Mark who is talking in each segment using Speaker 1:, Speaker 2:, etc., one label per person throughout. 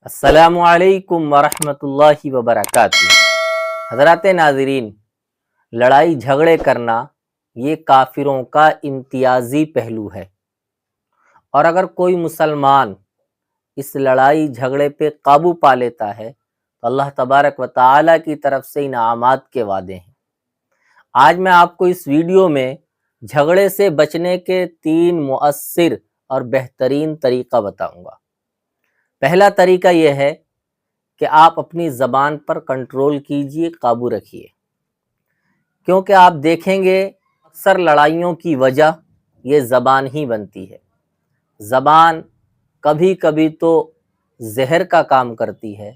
Speaker 1: السلام علیکم ورحمۃ اللہ وبرکاتہ۔ حضرات ناظرین، لڑائی جھگڑے کرنا یہ کافروں کا امتیازی پہلو ہے، اور اگر کوئی مسلمان اس لڑائی جھگڑے پہ قابو پا لیتا ہے تو اللہ تبارک و تعالیٰ کی طرف سے انعامات کے وعدے ہیں۔ آج میں آپ کو اس ویڈیو میں جھگڑے سے بچنے کے 3 مؤثر اور بہترین طریقہ بتاؤں گا۔ پہلا طریقہ یہ ہے کہ آپ اپنی زبان پر کنٹرول کیجئے، قابو رکھیے، کیونکہ آپ دیکھیں گے اکثر لڑائیوں کی وجہ یہ زبان ہی بنتی ہے۔ زبان کبھی کبھی تو زہر کا کام کرتی ہے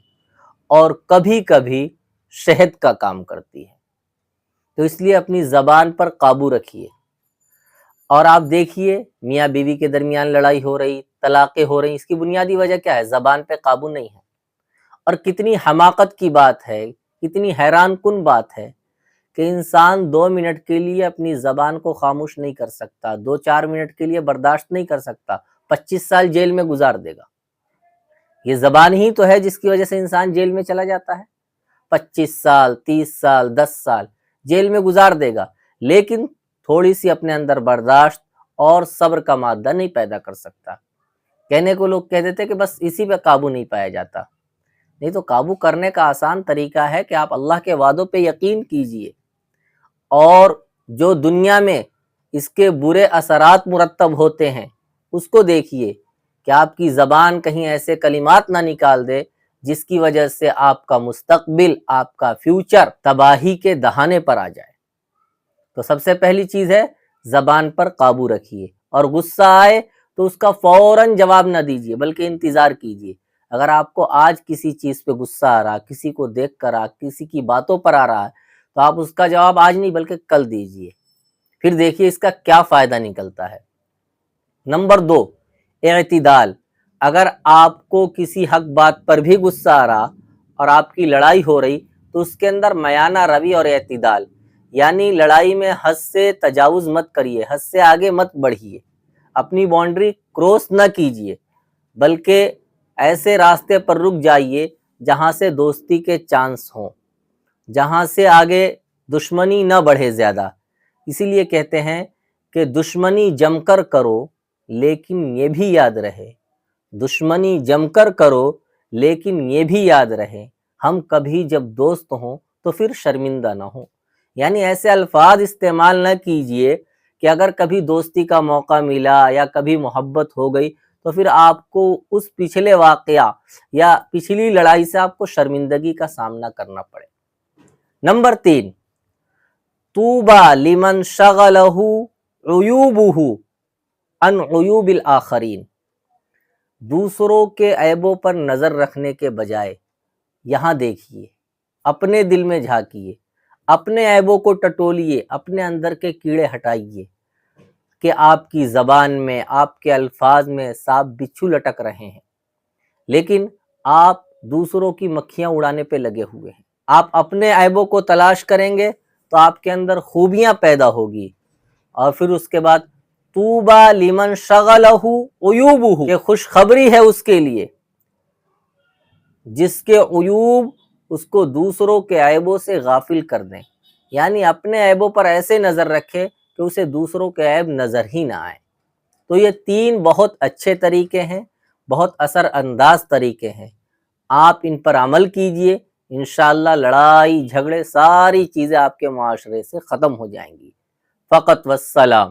Speaker 1: اور کبھی کبھی شہد کا کام کرتی ہے، تو اس لیے اپنی زبان پر قابو رکھیے۔ اور آپ دیکھیے میاں بیوی کے درمیان لڑائی ہو رہی، طلاقیں ہو رہی، اس کی بنیادی وجہ کیا ہے؟ زبان پہ قابو نہیں ہے۔ اور کتنی حماقت کی بات ہے، کتنی حیران کن بات ہے کہ انسان 2 منٹ کے لیے اپنی زبان کو خاموش نہیں کر سکتا، 2-4 منٹ کے لیے برداشت نہیں کر سکتا، 25 سال جیل میں گزار دے گا۔ یہ زبان ہی تو ہے جس کی وجہ سے انسان جیل میں چلا جاتا ہے، 25 سال 30 سال 10 سال جیل میں گزار دے گا، لیکن تھوڑی سی اپنے اندر برداشت اور صبر کا مادہ نہیں پیدا کر سکتا۔ کہنے کو لوگ کہہ دیتے کہ بس اسی پہ قابو نہیں پایا جاتا۔ نہیں تو قابو کرنے کا آسان طریقہ ہے کہ آپ اللہ کے وعدوں پہ یقین کیجئے، اور جو دنیا میں اس کے برے اثرات مرتب ہوتے ہیں اس کو دیکھیے کہ آپ کی زبان کہیں ایسے کلمات نہ نکال دے جس کی وجہ سے آپ کا مستقبل، آپ کا فیوچر تباہی کے دہانے پر آ جائے۔ تو سب سے پہلی چیز ہے زبان پر قابو رکھیے، اور غصہ آئے تو اس کا فوراً جواب نہ دیجیے بلکہ انتظار کیجیے۔ اگر آپ کو آج کسی چیز پہ غصہ آ رہا، کسی کو دیکھ کر کسی کی باتوں پر آ رہا ہے، تو آپ اس کا جواب آج نہیں بلکہ کل دیجیے، پھر دیکھیے اس کا کیا فائدہ نکلتا ہے۔ نمبر 2، اعتدال۔ اگر آپ کو کسی حق بات پر بھی غصہ آ رہا اور آپ کی لڑائی ہو رہی تو اس کے اندر میانہ روی اور اعتدال، یعنی لڑائی میں حد سے تجاوز مت کریے، حد سے آگے مت بڑھیے، اپنی باؤنڈری کروس نہ کیجیے، بلکہ ایسے راستے پر رک جائیے جہاں سے دوستی کے چانس ہوں، جہاں سے آگے دشمنی نہ بڑھے زیادہ۔ اسی لیے کہتے ہیں کہ دشمنی جم کر کرو لیکن یہ بھی یاد رہے، دشمنی جم کر کرو لیکن یہ بھی یاد رہے، ہم کبھی جب دوست ہوں تو پھر شرمندہ نہ ہوں۔ یعنی ایسے الفاظ استعمال نہ کیجئے کہ اگر کبھی دوستی کا موقع ملا یا کبھی محبت ہو گئی تو پھر آپ کو اس پچھلے واقعہ یا پچھلی لڑائی سے آپ کو شرمندگی کا سامنا کرنا پڑے۔ نمبر 3، طوبیٰ لمن شغلہ عیوبہ عن عیوب الآخرین۔ دوسروں کے عیبوں پر نظر رکھنے کے بجائے یہاں دیکھیے، اپنے دل میں جھانکیے، اپنے عیبوں کو ٹٹولیے، اپنے اندر کے کیڑے ہٹائیے کہ آپ کی زبان میں، آپ کے الفاظ میں سانپ بچھو لٹک رہے ہیں، لیکن آپ دوسروں کی مکھیاں اڑانے پہ لگے ہوئے ہیں۔ آپ اپنے عیبوں کو تلاش کریں گے تو آپ کے اندر خوبیاں پیدا ہوگی، اور پھر اس کے بعد طوبیٰ لمن شغلہ عیوبہ، کہ خوشخبری ہے اس کے لیے جس کے عیوب اس کو دوسروں کے عیبوں سے غافل کر دیں، یعنی اپنے عیبوں پر ایسے نظر رکھے کہ اسے دوسروں کے عیب نظر ہی نہ آئے۔ تو یہ 3 بہت اچھے طریقے ہیں، بہت اثر انداز طریقے ہیں، آپ ان پر عمل کیجئے، انشاءاللہ لڑائی جھگڑے ساری چیزیں آپ کے معاشرے سے ختم ہو جائیں گی۔ فقط والسلام۔